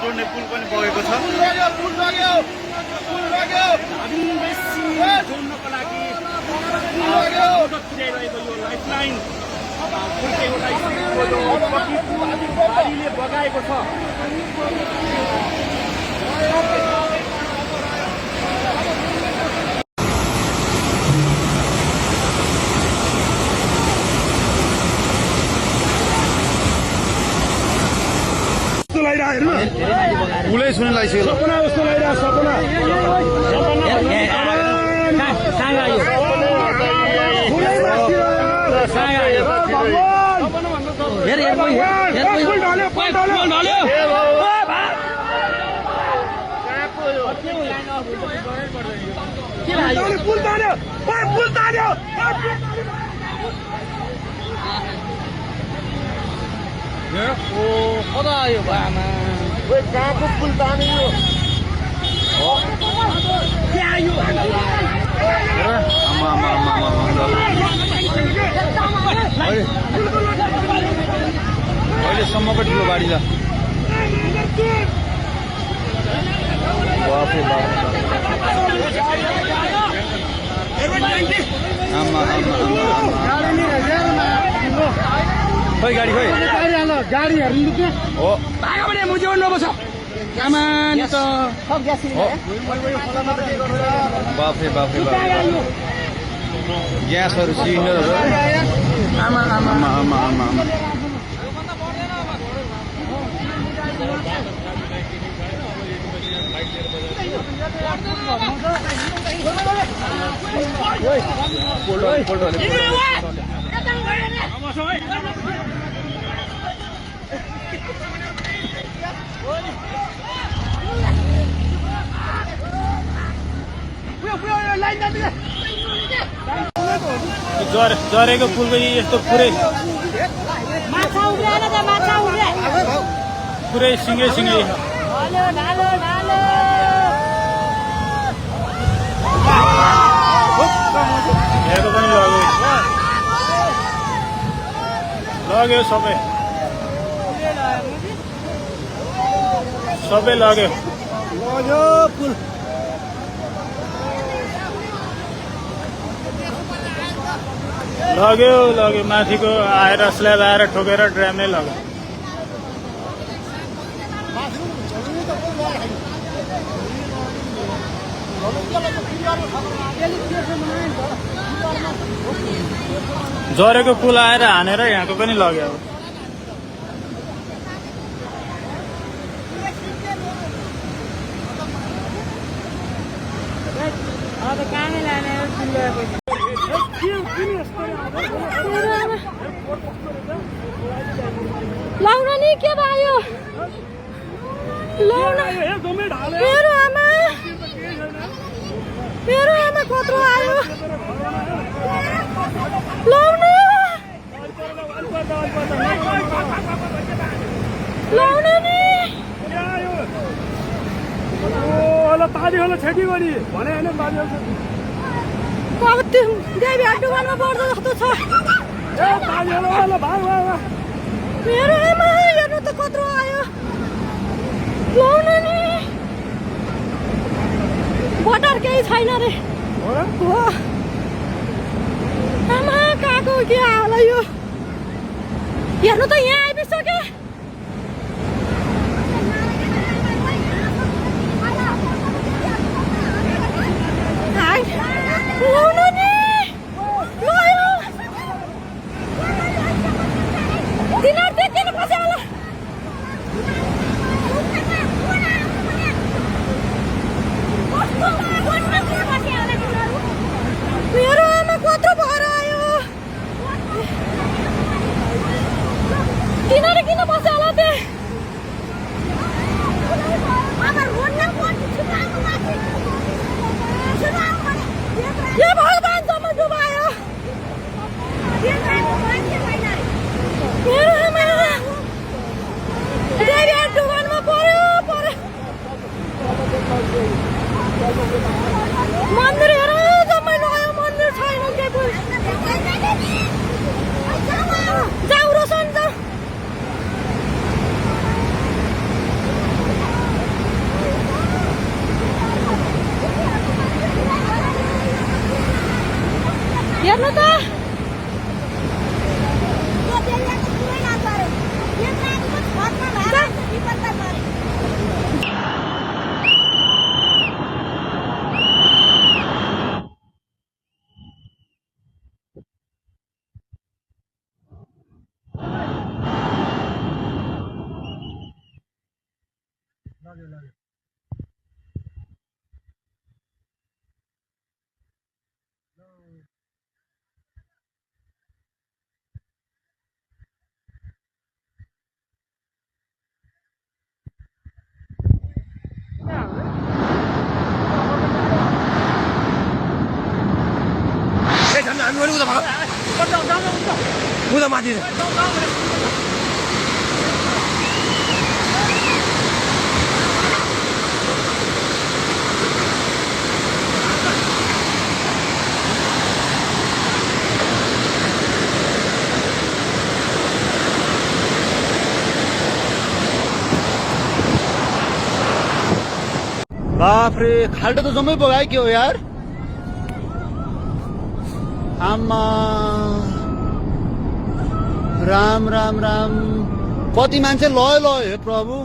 जोड्ने पुल पनि बगेको छ। जोड्नको लागि लाइफलाइन गाडीले बगाएको छ। पुलै सुने लागिसक्यो सपना जस्तो लागिरहेको सपना कता आयो बामा कहाँको पुल ताने यो अहिलेसम्मको ठुलो गाडी छ। खोइ गाडी खोइ गाडी हेर्नु हो भागो भने म जोड्नु पर्छ सामान त बाफे बाफे ग्यासहरू सिलिन्डरहरू आमा आमा आमा आमा आमा आमा जरेको पुल पनि यस्तो पुरै सिँगै सिँगै हेरेको पनि लग्यो सबै लग्यो पुल लग्यो माथिको आएर स्ल्याब आएर ठोकेर ड्रामले लग्यो। जरेको पुल आएर हानेर यहाँको पनि लग्यो। लाउन नि के भयो मेरो आमा कत्रो आयो लाउन नि ताली होला छेकी गरी भने होइन देवी हड्डुवानमा पर्दो जस्तो छ। मेरो आमा हेर्नु त कत्रो आयो लाउन नि बटर केही छैन रे हो आमा कहाँको के होला यो हेर्नु त यहाँ आइपुग्यो लाउन नि उता माथि बाप रे खाल्टो त जम्मै बगायो के हो यार आमा राम राम राम कति मान्छे लयो लयो हे प्रभु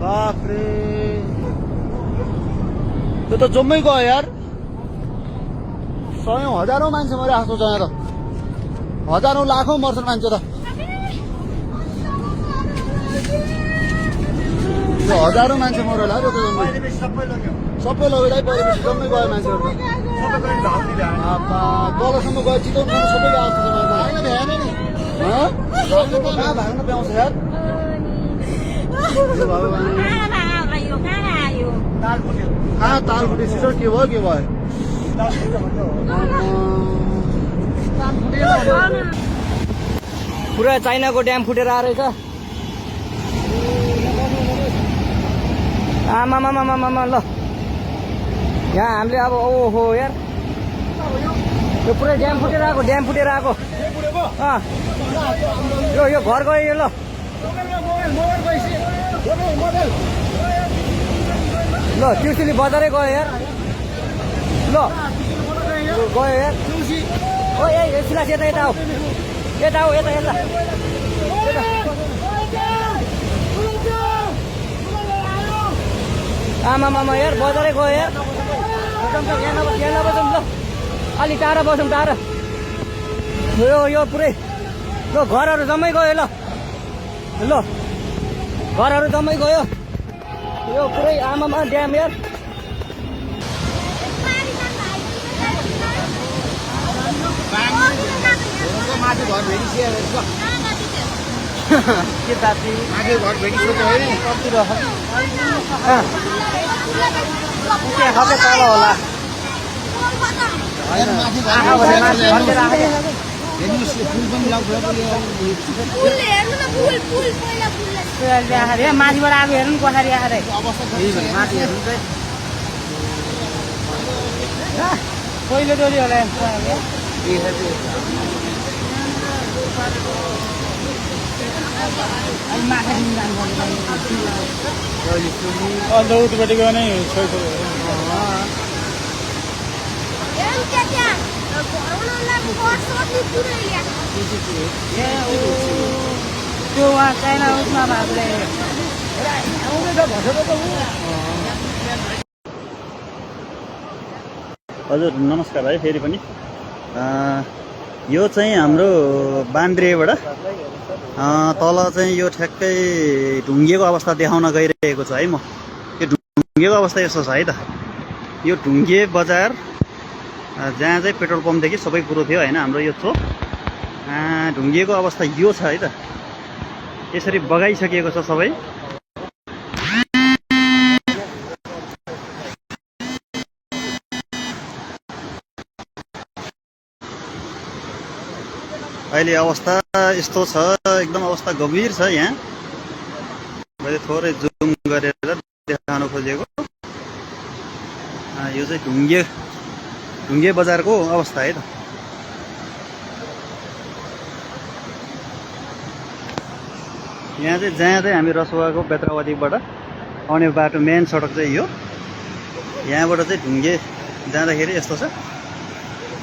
बाप रे त्यो त जम्मै गयो यार सयौं हजारौं मान्छे मरे आएको छ यहाँ त हजारौं लाखौं मर्छन् मान्छे त हजारौं मान्छे मर होला त्यो त जम्मै सबै लगेर परिवेश जम्मै गयो मान्छेहरू तलसम्म गयो चितवनसम्म सबै गएको छ कहाँ भाग्न पाउँछ यार कहाँ ताल फुटे सिसर के भयो पुरा चाइनाको ड्याम फुटेर आएछ आमामामामामा ल यहाँ हामीले अब ओहो यार यो पुरै ड्याम फुटेर आएको यो घर गयो यो ल ट्युसुली बजारै गयो यार ल गयो यार ओ ए सिलास यता आऊ यता आमामामा यार बजारै गयो यार यहाँ नबसौँ ल अलि टाढा बसौँ टाढा यो पुरै ल घरहरू जम्मै गयो ल घरहरू जम्मै गयो यो पुरै आमामा ड्याम यार माथि घर भेटिसक्यो के साथी माथि घर भेटिसक्यो है कति रह खपे तल होला माथिबाट आएको हेर्नु कसरी आएर माथि हेर्नु चाहिँ पहिलो डोली होला अन्त उतपट्टि गयो नै त्यो उहाँ चाइना उसमा भएको हजुर नमस्कार भाइ फेरि पनि यो चाहिँ हाम्रो बान्द्रेबाट तल चाहिँ यो ठ्याक्कै ढुङ्गेको अवस्था देखाउन गइरहेको छु है म यो ढुङ्गेको अवस्था यस्तो छ है त यो ढुङ्गे बजार जहाँ चाहिँ पेट्रोल पम्पदेखि सबै कुरो थियो होइन हाम्रो यो चोक ढुङ्गेको अवस्था यो छ है त यसरी बगाइसकिएको छ सबै अहिले अवस्था यस्तो छ एकदम अवस्था गम्भीर छ यहाँ मैले थोरै जुम गरेर देखाउन खोजेको यो चाहिँ ढुङ्गे बजारको अवस्था है त यहाँ चाहिँ जहाँ चाहिँ हामी रसुवाको बेत्रावतीबाट आउने बाटो मेन सडक चाहिँ यो यहाँबाट चाहिँ ढुङ्गे जाँदाखेरि यस्तो छ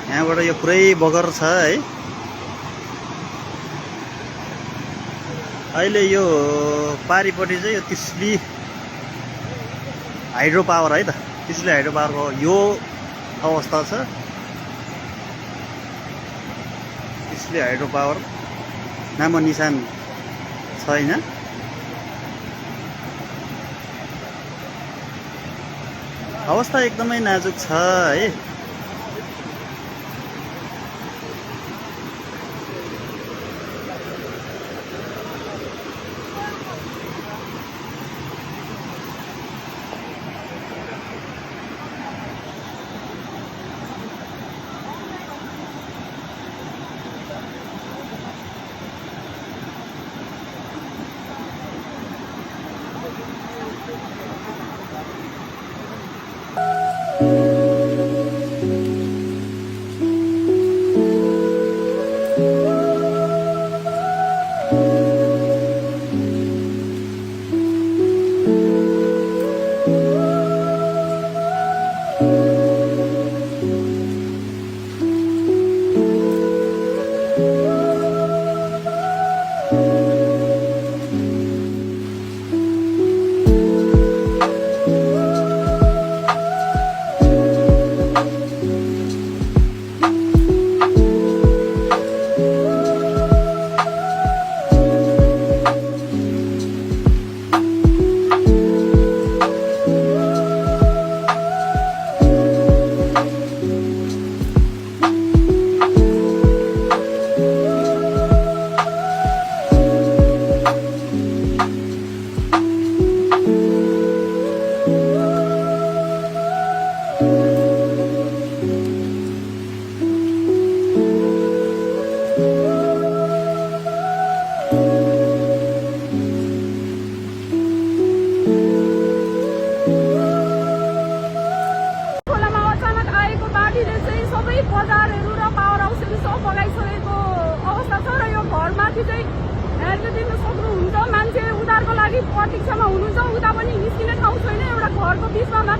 यहाँबाट यो पुरै बगर छ है अहिले यो पारिपट्टि चाहिँ यो तिस्ली हाइड्रो पावर है त तिस्ली हाइड्रो पावरको यो अवस्था छ तिस्ली हाइड्रो पावर नामो निशान छैन अवस्था एकदमै नाजुक छ है। बजारहरू र पावर हाउसहरू सब बगाइसकेको अवस्था छ र यो घरमाथि चाहिँ हेर्न दिन सक्नुहुन्छ। मान्छे उधारको लागि प्रतीक्षामा हुनुहुन्छ, उता पनि निस्किने ठाउँ छैन। एउटा घरको बिचमा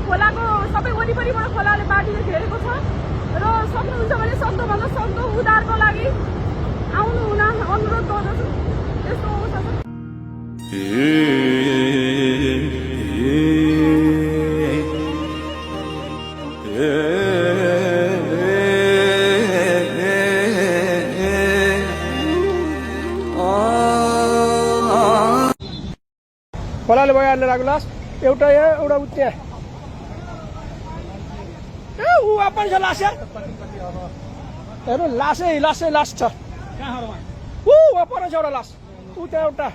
खोलाको सबै वरिपरिबाट खोलाले बाढीले घेरेको छ र सक्नुहुन्छ भने सक्दोभन्दा सक्दो उधारको लागि आउनु हुन अनुरोध गर्दछु। यस्तो अवस्था छ। खोलाले बगाएर लगाएको लास एउटा यहाँ एउटा उत्यहाँ ए ऊ पनि छ लास यार। हेर्नु लासै लास छ। ऊ पर छ एउटा लास ऊ त्यहाँ एउटा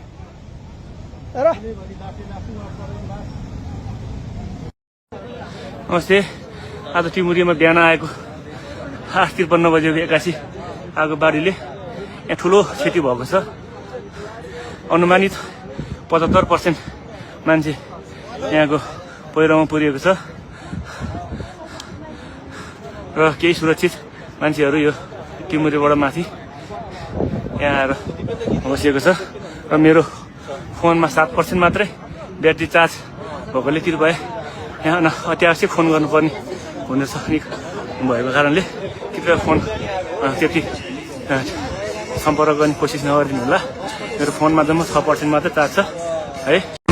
हेर। नमस्ते। आज टिमुरीमा बिहान आएको 8:53 बजेको 81 आएको बाढीले यहाँ ठुलो क्षति भएको छ। अनुमानित 75% मान्छे यहाँको पहिरोमा पुरिएको छ र केही सुरक्षित मान्छेहरू यो टिमुरीबाट माथि यहाँ आएर बसिएको छ र मेरो फोनमा 7% मात्रै ब्याट्री चार्ज भएकोले कृपया यहाँ अत्यावश्यक फोन गर्नुपर्ने हुन सक्ने भएको कारणले कृपया फोन त्यति सम्पर्क गर्ने कोसिस नगरिदिनु होला। मेरो फोनमा जम्मा 6% मात्रै चार्ज छ है।